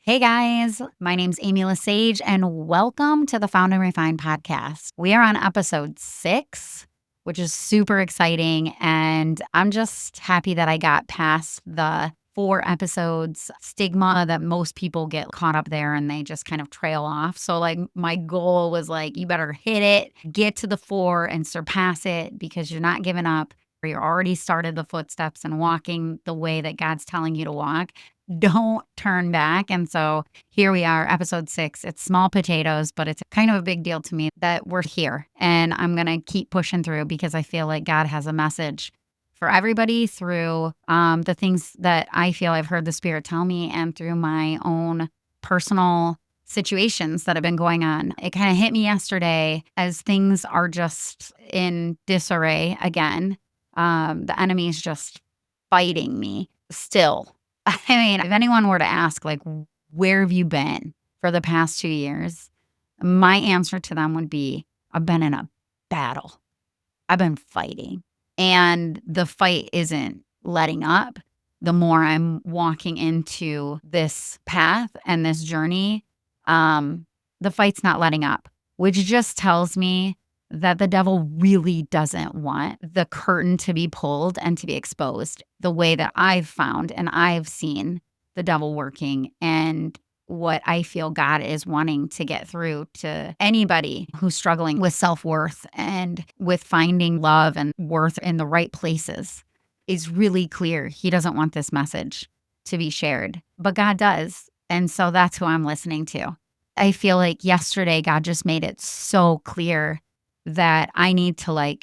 Hey guys, my name's Amy LeSage, and welcome to the Found and Refined podcast. We are on Ep.6, which is super exciting. And I'm just happy that I got past the 4 episodes stigma that most people get caught up there and they just kind of trail off. So, like, my goal was like, you better hit it, get to the 4 and surpass it because you're not giving up. You're already started the footsteps and walking the way that God's telling you to walk. Don't turn back. And so here we are, Ep.6. It's small potatoes, but it's kind of a big deal to me that we're here. And I'm going to keep pushing through because I feel like God has a message for everybody through the things that I feel I've heard the Spirit tell me and through my own personal situations that have been going on. It kind of hit me yesterday as things are just in disarray again. The enemy is just fighting me still. I mean, if anyone were to ask, like, where have you been for the past 2 years? My answer to them would be, I've been in a battle. I've been fighting. And the fight isn't letting up. The more I'm walking into this path and this journey, the fight's not letting up, which just tells me that the devil really doesn't want the curtain to be pulled and to be exposed the way that I've found and I've seen the devil working and what I feel God is wanting to get through to anybody who's struggling with self-worth and with finding love and worth in the right places is really clear. He doesn't want this message to be shared, but God does. And so that's who I'm listening to. I feel like yesterday God just made it so clear that I need to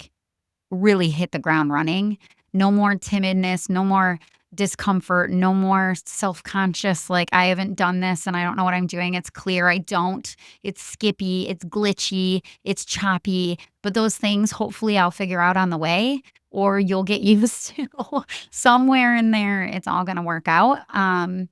really hit the ground running. No more timidness, no more discomfort, no more self-conscious, like I haven't done this and I don't know what I'm doing. It's clear I don't. It's skippy, it's glitchy, it's choppy. But those things, hopefully I'll figure out on the way or you'll get used to somewhere in there. It's all going to work out.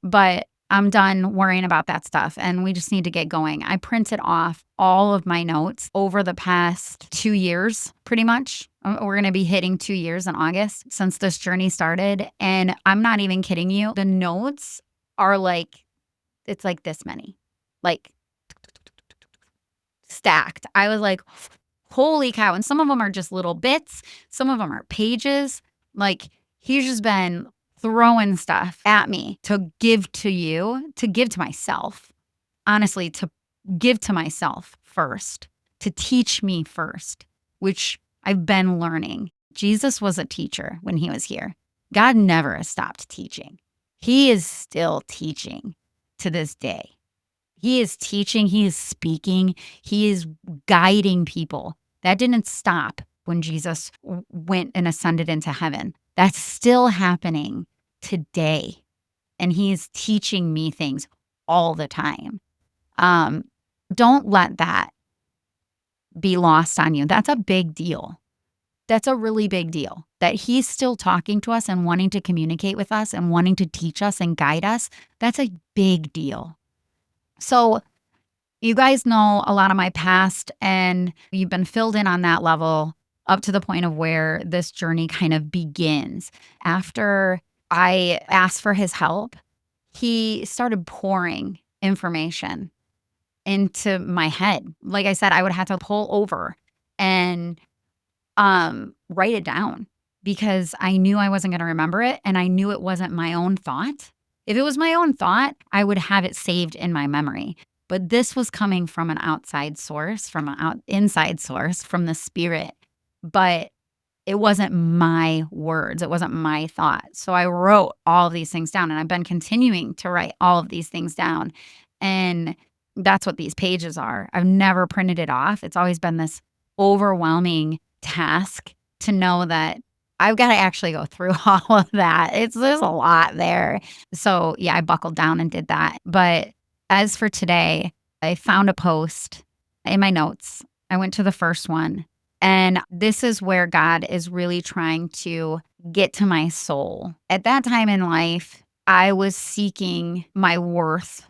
But I'm done worrying about that stuff and we just need to get going. I printed off all of my notes over the past 2 years, pretty much. We're going to be hitting 2 years in August since this journey started. And I'm not even kidding you. The notes are it's like this many, like stacked. I was like, holy cow. And some of them are just little bits. Some of them are pages. Like he's just been throwing stuff at me to give to you, to give to myself, honestly, to give to myself first, to teach me first, which I've been learning. Jesus was a teacher when he was here. God never has stopped teaching. He is still teaching to this day. He is teaching, he is speaking, he is guiding people. That didn't stop when Jesus went and ascended into heaven. That's still happening today. And he is teaching me things all the time. Don't let that be lost on you. That's a big deal. That's a really big deal that he's still talking to us and wanting to communicate with us and wanting to teach us and guide us. That's a big deal. So you guys know a lot of my past and you've been filled in on that level up to the point of where this journey kind of begins. After I asked for his help, he started pouring information into my head. Like I said, I would have to pull over and write it down because I knew I wasn't going to remember it and I knew it wasn't my own thought. If it was my own thought, I would have it saved in my memory. But this was coming from an outside source, from an inside source, from the Spirit. But it wasn't my words. It wasn't my thought. So I wrote all of these things down and I've been continuing to write all of these things down. And that's what these pages are. I've never printed it off. It's always been this overwhelming task to know that I've got to actually go through all of that. There's a lot there. So yeah, I buckled down and did that. But as for today, I found a post in my notes. I went to the first one. And this is where God is really trying to get to my soul. At that time in life, I was seeking my worth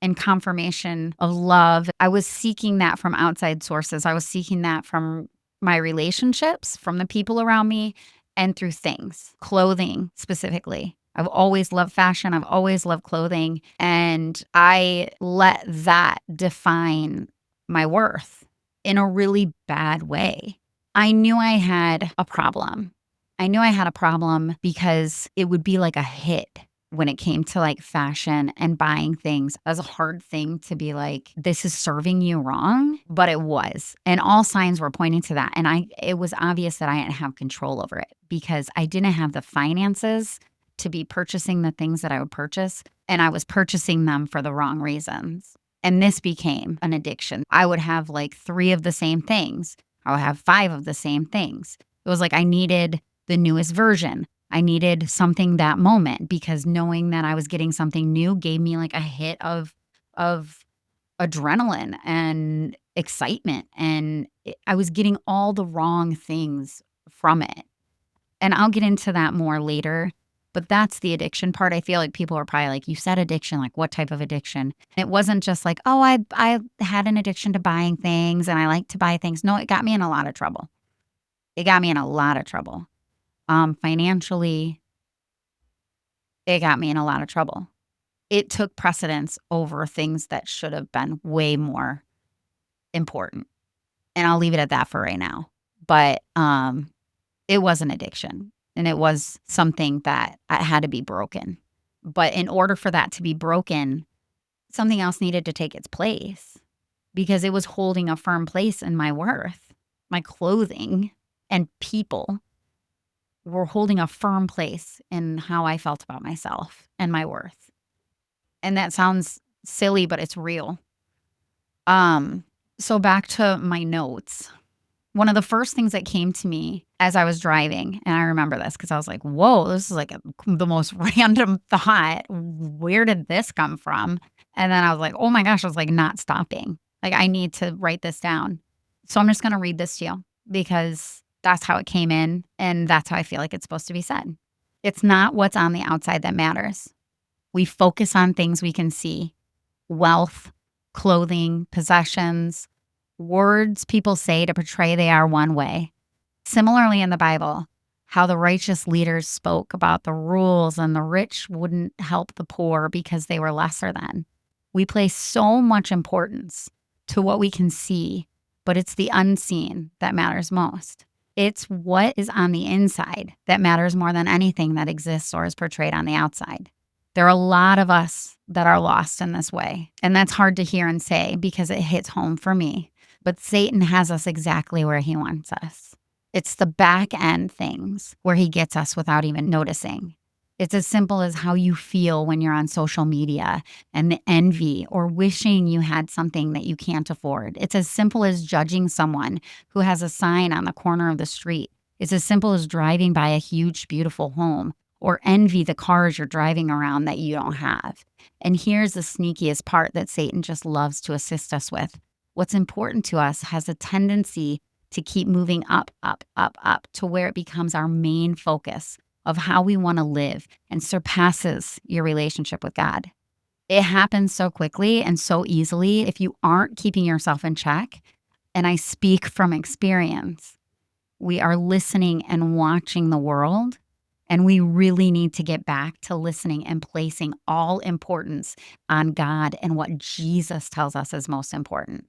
and confirmation of love. I was seeking that from outside sources. I was seeking that from my relationships, from the people around me, and through things, clothing specifically. I've always loved fashion. I've always loved clothing. And I let that define my worth in a really bad way. I knew I had a problem. I knew I had a problem because it would be like a hit when it came to like fashion and buying things. That was a hard thing to be like, this is serving you wrong, but it was. And all signs were pointing to that. And it was obvious that I didn't have control over it because I didn't have the finances to be purchasing the things that I would purchase. And I was purchasing them for the wrong reasons. And this became an addiction. I would have like 3 of the same things. I would have 5 of the same things. It was like I needed the newest version. I needed something that moment because knowing that I was getting something new gave me like a hit of adrenaline and excitement. And I was getting all the wrong things from it. And I'll get into that more later. But that's the addiction part. I feel like people are probably like, you said addiction, like what type of addiction? It wasn't just like, oh, I had an addiction to buying things and I like to buy things. No, it got me in a lot of trouble. It got me in a lot of trouble. Financially, it got me in a lot of trouble. It took precedence over things that should have been way more important. And I'll leave it at that for right now. But it was an addiction and it was something that had to be broken. But in order for that to be broken, something else needed to take its place because it was holding a firm place in my worth. My clothing and people were holding a firm place in how I felt about myself and my worth. And that sounds silly, but it's real. So back to my notes. One of the first things that came to me as I was driving, and I remember this because I was like, whoa, this is like the most random thought. Where did this come from? And then I was like, oh my gosh, I was like not stopping. Like I need to write this down. So I'm just going to read this to you because that's how it came in and that's how I feel like it's supposed to be said. It's not what's on the outside that matters. We focus on things we can see: wealth, clothing, possessions, words people say to portray they are one way. Similarly in the Bible, how the righteous leaders spoke about the rules and the rich wouldn't help the poor because they were lesser than. We place so much importance to what we can see, but it's the unseen that matters most. It's what is on the inside that matters more than anything that exists or is portrayed on the outside. There are a lot of us that are lost in this way, and that's hard to hear and say because it hits home for me. But Satan has us exactly where he wants us. It's the back end things where he gets us without even noticing. It's as simple as how you feel when you're on social media and the envy or wishing you had something that you can't afford. It's as simple as judging someone who has a sign on the corner of the street. It's as simple as driving by a huge, beautiful home or envy the cars you're driving around that you don't have. And here's the sneakiest part that Satan just loves to assist us with. What's important to us has a tendency to keep moving up, up, up, up to where it becomes our main focus of how we want to live and surpasses your relationship with God. It happens so quickly and so easily if you aren't keeping yourself in check. And I speak from experience. We are listening and watching the world, and we really need to get back to listening and placing all importance on God and what Jesus tells us is most important.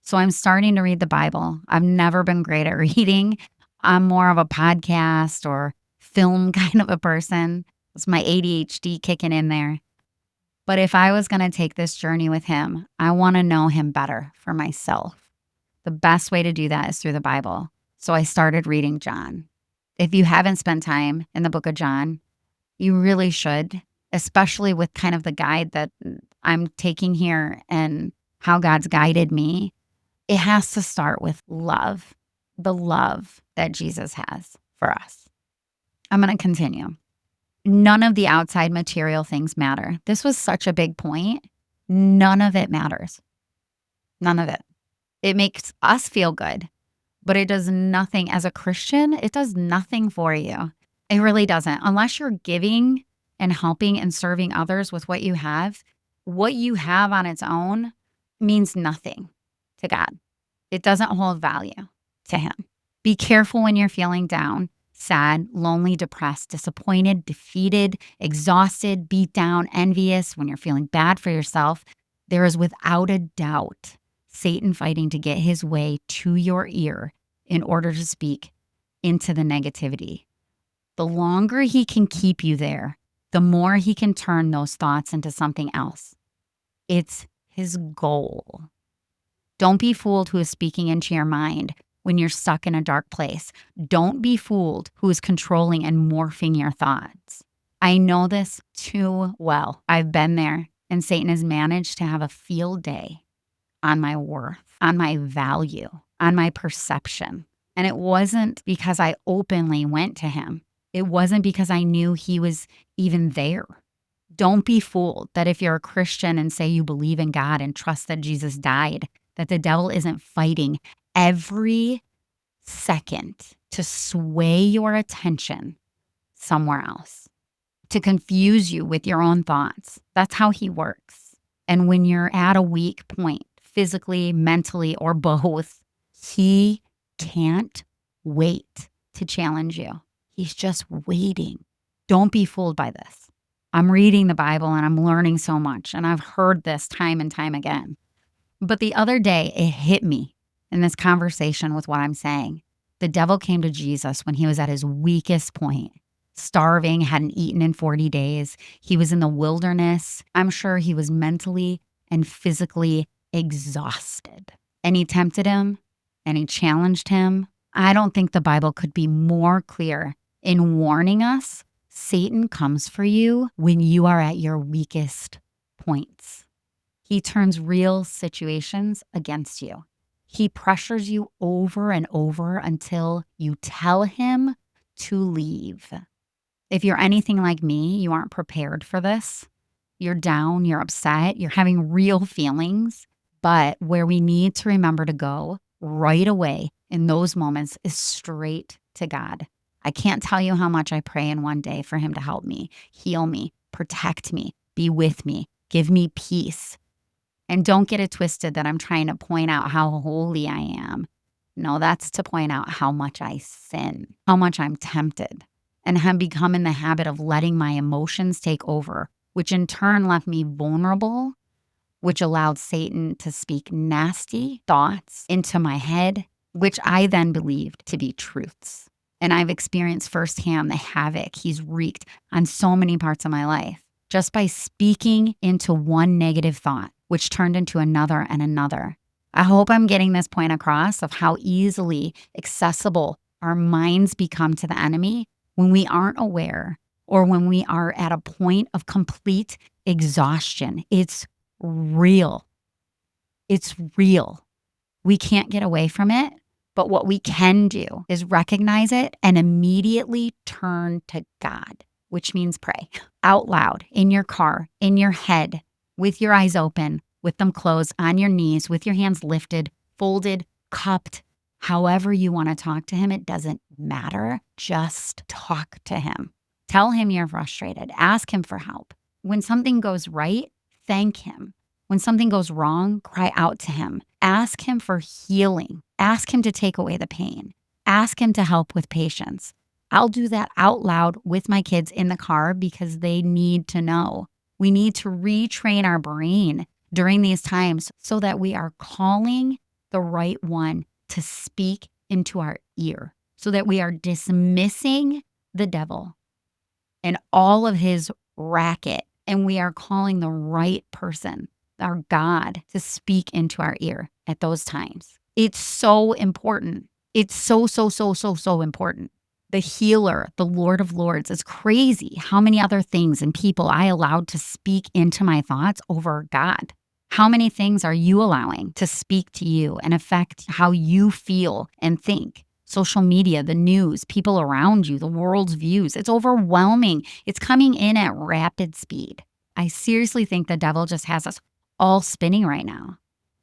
So I'm starting to read the Bible. I've never been great at reading. I'm more of a podcast or film kind of a person. It's my ADHD kicking in there. But if I was going to take this journey with him, I want to know him better for myself. The best way to do that is through the Bible. So I started reading John. If you haven't spent time in the book of John, you really should, especially with kind of the guide that I'm taking here and how God's guided me. It has to start with love, the love that Jesus has for us. I'm going to continue. None of the outside material things matter. This was such a big point. None of it matters. None of it. It makes us feel good, but it does nothing. As a Christian, it does nothing for you. It really doesn't. Unless you're giving and helping and serving others with what you have on its own means nothing to God. It doesn't hold value to him. Be careful when you're feeling down. sad, lonely, depressed, disappointed, defeated, exhausted, beat down, envious, when you're feeling bad for yourself, there is without a doubt Satan fighting to get his way to your ear in order to speak into the negativity. The longer he can keep you there, the more he can turn those thoughts into something else. It's his goal. Don't be fooled who is speaking into your mind when you're stuck in a dark place. Don't be fooled who is controlling and morphing your thoughts. I know this too well. I've been there, and Satan has managed to have a field day on my worth, on my value, on my perception. And it wasn't because I openly went to him. It wasn't because I knew he was even there. Don't be fooled that if you're a Christian and say you believe in God and trust that Jesus died, that the devil isn't fighting every second to sway your attention somewhere else, to confuse you with your own thoughts. That's how he works. And when you're at a weak point, physically, mentally, or both, he can't wait to challenge you. He's just waiting. Don't be fooled by this. I'm reading the Bible and I'm learning so much, and I've heard this time and time again. But the other day, it hit me in this conversation with what I'm saying. The devil came to Jesus when he was at his weakest point, starving, hadn't eaten in 40 days. He was in the wilderness. I'm sure he was mentally and physically exhausted. And he tempted him and he challenged him. I don't think the Bible could be more clear in warning us Satan comes for you when you are at your weakest points. He turns real situations against you. He pressures you over and over until you tell him to leave. If you're anything like me, you aren't prepared for this. You're down, you're upset, you're having real feelings. But where we need to remember to go right away in those moments is straight to God. I can't tell you how much I pray in one day for him to help me, heal me, protect me, be with me, give me peace. And don't get it twisted that I'm trying to point out how holy I am. No, that's to point out how much I sin, how much I'm tempted, and have become in the habit of letting my emotions take over, which in turn left me vulnerable, which allowed Satan to speak nasty thoughts into my head, which I then believed to be truths. And I've experienced firsthand the havoc he's wreaked on so many parts of my life just by speaking into one negative thought, which turned into another and another. I hope I'm getting this point across of how easily accessible our minds become to the enemy when we aren't aware or when we are at a point of complete exhaustion. It's real. It's real. We can't get away from it. But what we can do is recognize it and immediately turn to God, which means pray out loud, in your car, in your head, with your eyes open, with them closed, on your knees, with your hands lifted, folded, cupped, however you want to talk to him. It doesn't matter. Just talk to him. Tell him you're frustrated. Ask him for help. When something goes right, thank him. When something goes wrong, cry out to him. Ask him for healing. Ask him to take away the pain. Ask him to help with patience. I'll do that out loud with my kids in the car because they need to know. We need to retrain our brain during these times so that we are calling the right one to speak into our ear, so that we are dismissing the devil and all of his racket, and we are calling the right person, our God, to speak into our ear at those times. It's so important. It's so important. The healer, the Lord of Lords. It's crazy how many other things and people I allowed to speak into my thoughts over God. How many things are you allowing to speak to you and affect how you feel and think? Social media, the news, people around you, the world's views. It's overwhelming. It's coming in at rapid speed. I seriously think the devil just has us all spinning right now.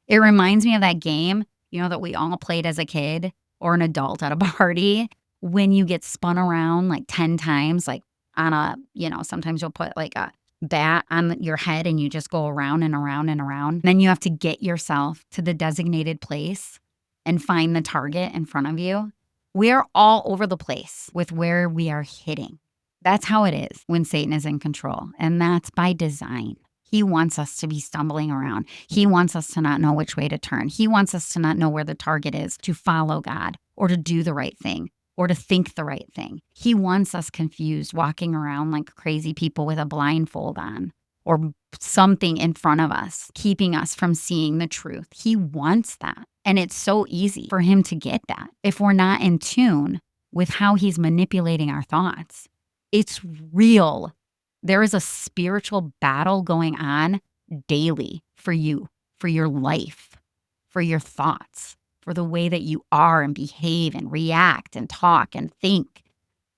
It reminds me of that game, that we all played as a kid or an adult at a party, when you get spun around like 10 times, like on a, sometimes you'll put like a bat on your head and you just go around and around and around. Then you have to get yourself to the designated place and find the target in front of you. We are all over the place with where we are hitting. That's how it is when Satan is in control, and that's by design. He wants us to be stumbling around. He wants us to not know which way to turn. He wants us to not know where the target is to follow God or to do the right thing or to think the right thing. He wants us confused, walking around like crazy people with a blindfold on or something in front of us, keeping us from seeing the truth. He wants that. And it's so easy for him to get that if we're not in tune with how he's manipulating our thoughts. It's real. There is a spiritual battle going on daily for you, for your life, for your thoughts, for the way that you are and behave and react and talk and think.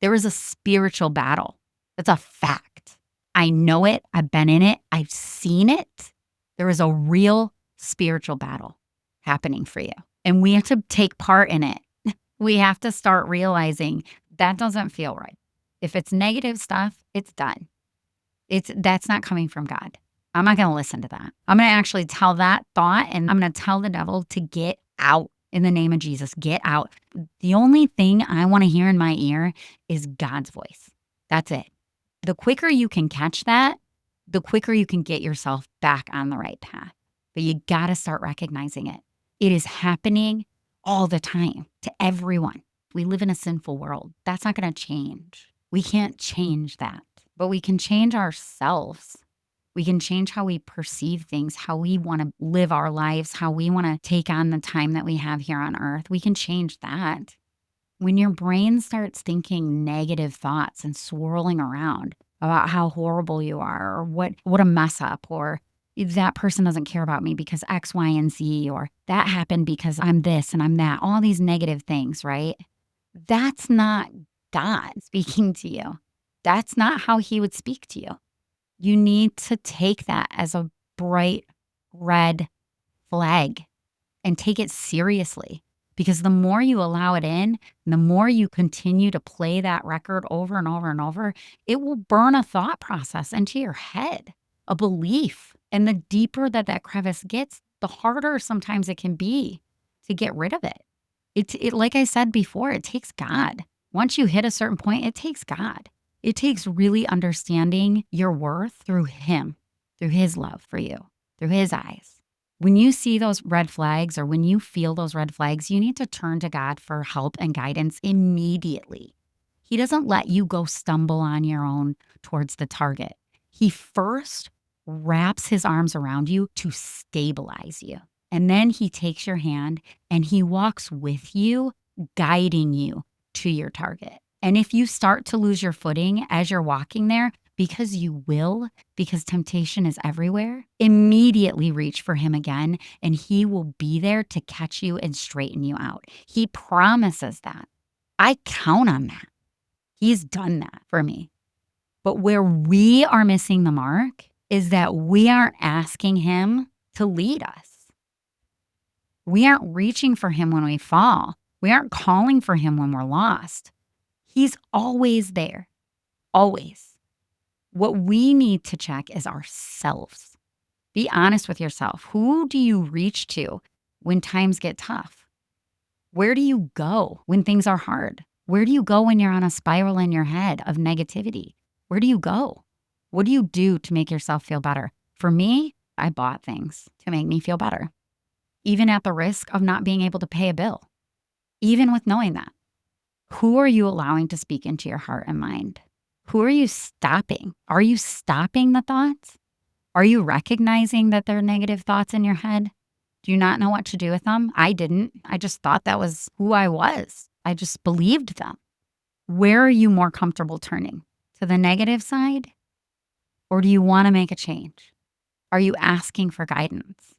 There is a spiritual battle. That's a fact. I know it. I've been in it. I've seen it. There is a real spiritual battle happening for you. And we have to take part in it. We have to start realizing that doesn't feel right. If it's negative stuff, it's done. That's not coming from God. I'm not going to listen to that. I'm going to actually tell that thought, and I'm going to tell the devil to get out in the name of Jesus. Get out. The only thing I want to hear in my ear is God's voice. That's it. The quicker you can catch that, the quicker you can get yourself back on the right path. But you got to start recognizing it. It is happening all the time to everyone. We live in a sinful world. That's not going to change. We can't change that, but we can change ourselves. We can change how we perceive things, how we want to live our lives, how we want to take on the time that we have here on earth. We can change that. When your brain starts thinking negative thoughts and swirling around about how horrible you are or what a mess up, or that person doesn't care about me because X, Y, and Z, or that happened because I'm this and I'm that, all these negative things, right? That's not God speaking to you. That's not how he would speak to you. You need to take that as a bright red flag and take it seriously, because the more you allow it in, the more you continue to play that record over and over and over, it will burn a thought process into your head, a belief. And the deeper that crevice gets, the harder sometimes it can be to get rid of it. It like I said before, it takes God. Once you hit a certain point, it takes God. It takes really understanding your worth through him, through his love for you, through his eyes. When you see those red flags, or when you feel those red flags, you need to turn to God for help and guidance immediately. He doesn't let you go stumble on your own towards the target. He first wraps his arms around you to stabilize you. And then he takes your hand and he walks with you, guiding you to your target. And if you start to lose your footing as you're walking there, because you will, because temptation is everywhere, immediately reach for him again, and he will be there to catch you and straighten you out. He promises that. I count on that. He's done that for me. But where we are missing the mark is that we aren't asking him to lead us. We aren't reaching for him when we fall. We aren't calling for him when we're lost. He's always there, always. What we need to check is ourselves. Be honest with yourself. Who do you reach to when times get tough? Where do you go when things are hard? Where do you go when you're on a spiral in your head of negativity? Where do you go? What do you do to make yourself feel better? For me, I bought things to make me feel better, even at the risk of not being able to pay a bill, even with knowing that. Who are you allowing to speak into your heart and mind? Who are you stopping? Are you stopping the thoughts? Are you recognizing that there are negative thoughts in your head? Do you not know what to do with them? I didn't. I just thought that was who I was. I just believed them. Where are you more comfortable turning? To the negative side? Or do you want to make a change? Are you asking for guidance?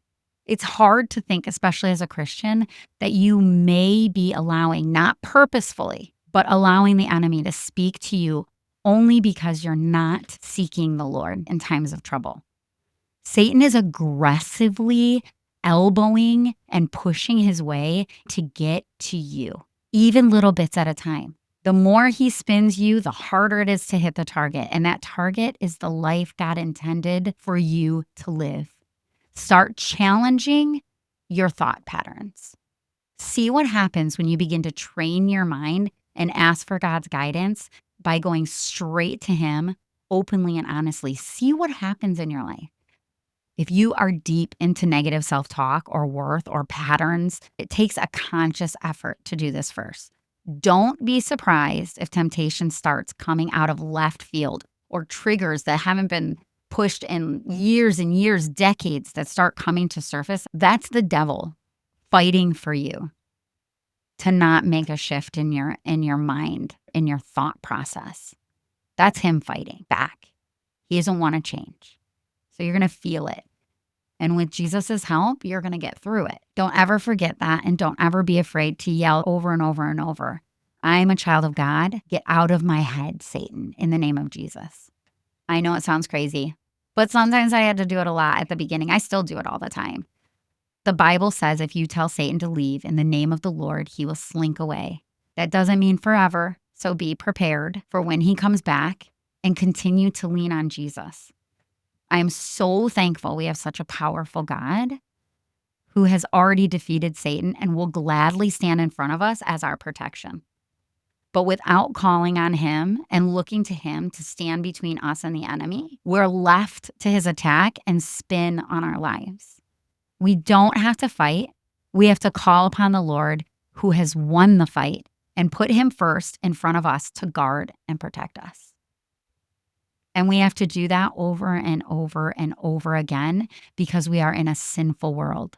It's hard to think, especially as a Christian, that you may be allowing, not purposefully, but allowing the enemy to speak to you only because you're not seeking the Lord in times of trouble. Satan is aggressively elbowing and pushing his way to get to you, even little bits at a time. The more he spins you, the harder it is to hit the target. And that target is the life God intended for you to live. Start challenging your thought patterns. See what happens when you begin to train your mind and ask for God's guidance by going straight to Him openly and honestly. See what happens in your life. If you are deep into negative self-talk or worth or patterns, it takes a conscious effort to do this first. Don't be surprised if temptation starts coming out of left field or triggers that haven't been pushed in years and years, decades, that start coming to surface. That's the devil fighting for you to not make a shift in your mind, in your thought process. That's him fighting back. He doesn't want to change. So you're going to feel it. And with Jesus' help, you're going to get through it. Don't ever forget that, and don't ever be afraid to yell over and over and over, I'm a child of God. Get out of my head, Satan, in the name of Jesus. I know it sounds crazy, but sometimes I had to do it a lot at the beginning. I still do it all the time. The Bible says if you tell Satan to leave in the name of the Lord, he will slink away. That doesn't mean forever, so be prepared for when he comes back, and continue to lean on Jesus. I am so thankful we have such a powerful God who has already defeated Satan and will gladly stand in front of us as our protection. But without calling on him and looking to him to stand between us and the enemy, we're left to his attack and spin on our lives. We don't have to fight. We have to call upon the Lord who has won the fight and put him first in front of us to guard and protect us. And we have to do that over and over and over again because we are in a sinful world.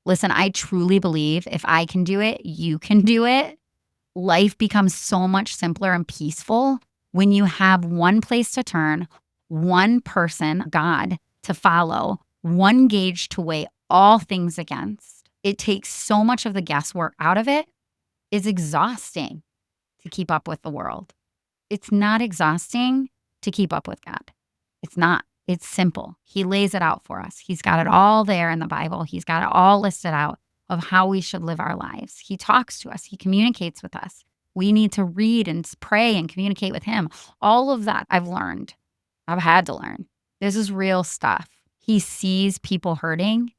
Listen, I truly believe if I can do it, you can do it. Life becomes so much simpler and peaceful when you have one place to turn, one person, God, to follow, one gauge to weigh all things against. It takes so much of the guesswork out of it. It's exhausting to keep up with the world. It's not exhausting to keep up with God. It's not. It's simple. He lays it out for us. He's got it all there in the Bible. He's got it all listed out of how we should live our lives. He talks to us. He communicates with us. We need to read and pray and communicate with him. All of that I've learned. I've had to learn. This is real stuff. He sees people hurting.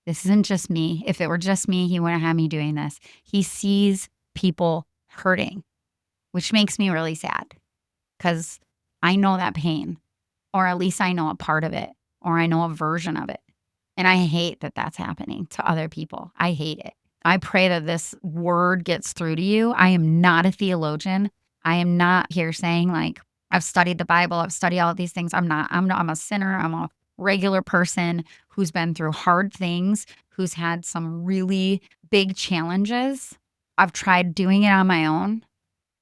This isn't just me. If it were just me, he wouldn't have me doing this. He sees people hurting, which makes me really sad because I know that pain, or at least I know a part of it, or I know a version of it. And I hate that that's happening to other people. I hate it. I pray that this word gets through to you. I am not a theologian. I am not here saying like, I've studied the Bible. I've studied all of these things. I'm a sinner. I'm a regular person who's been through hard things, who's had some really big challenges. I've tried doing it on my own.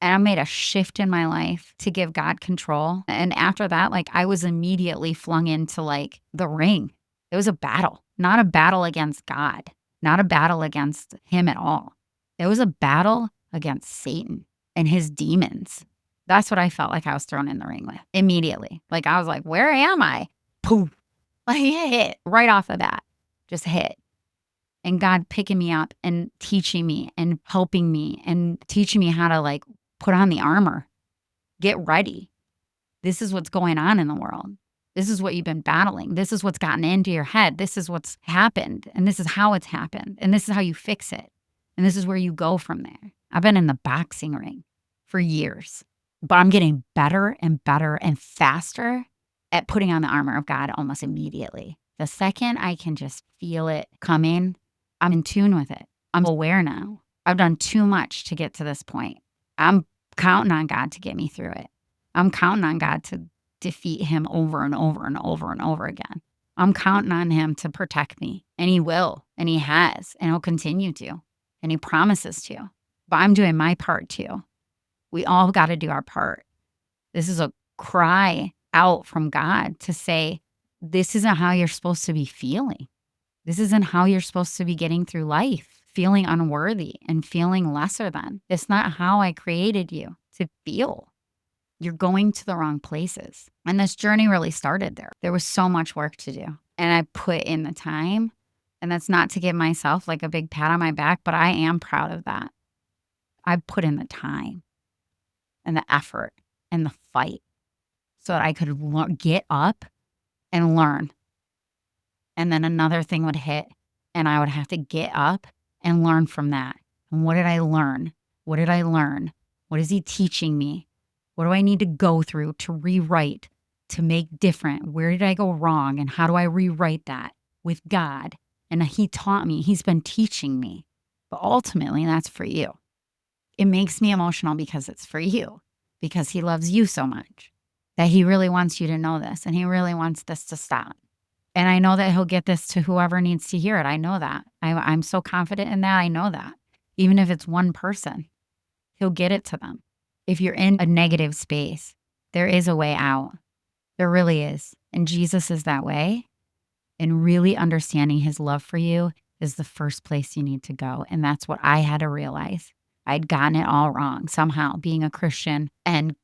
And I made a shift in my life to give God control. And after that, like I was immediately flung into like the ring. It was a battle, not a battle against God, not a battle against him at all. It was a battle against Satan and his demons. That's what I felt like I was thrown in the ring with immediately. Like I was like, where am I? Poof. Like hit right off the bat, just hit. And God picking me up and teaching me and helping me and teaching me how to like put on the armor, get ready. This is what's going on in the world. This is what you've been battling. This is what's gotten into your head. This is what's happened. And this is how it's happened. And this is how you fix it. And this is where you go from there. I've been in the boxing ring for years, but I'm getting better and better and faster at putting on the armor of God almost immediately. The second I can just feel it coming, I'm in tune with it. I'm aware now. I've done too much to get to this point. I'm counting on God to get me through it. I'm counting on God to defeat him over and over and over and over again. I'm counting on him to protect me, and he will, and he has, and he'll continue to, and he promises to. But I'm doing my part too. We all got to do our part. This is a cry out from God to say, this isn't how you're supposed to be feeling. This isn't how you're supposed to be getting through life, feeling unworthy and feeling lesser than. It's not how I created you to feel. You're going to the wrong places. And this journey really started there. There was so much work to do. And I put in the time. And that's not to give myself like a big pat on my back, but I am proud of that. I put in the time and the effort and the fight so that I could get up and learn. And then another thing would hit and I would have to get up and learn from that And what did I learn? What did I learn? What is he teaching me? What do I need to go through to rewrite, to make different? Where did I go wrong? And how do I rewrite that with God? And he taught me, he's been teaching me. But ultimately, that's for you. It makes me emotional because it's for you, because he loves you so much, that he really wants you to know this, and he really wants this to stop. And I know that he'll get this to whoever needs to hear it. I know that. I'm so confident in that. I know that. Even if it's one person, he'll get it to them. If you're in a negative space, there is a way out. There really is. And Jesus is that way. And really understanding his love for you is the first place you need to go. And that's what I had to realize. I'd gotten it all wrong somehow, being a Christian and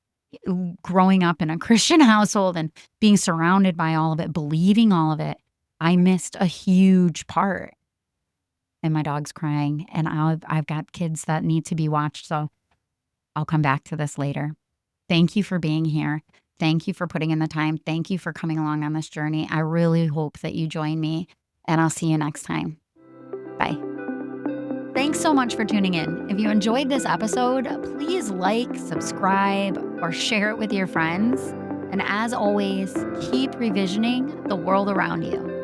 growing up in a Christian household and being surrounded by all of it, believing all of it. I missed a huge part. And my dog's crying, and I've got kids that need to be watched. So I'll come back to this later. Thank you for being here. Thank you for putting in the time. Thank you for coming along on this journey. I really hope that you join me, and I'll see you next time. Bye. Thanks so much for tuning in. If you enjoyed this episode, please like, subscribe, or share it with your friends. And as always, keep revisioning the world around you.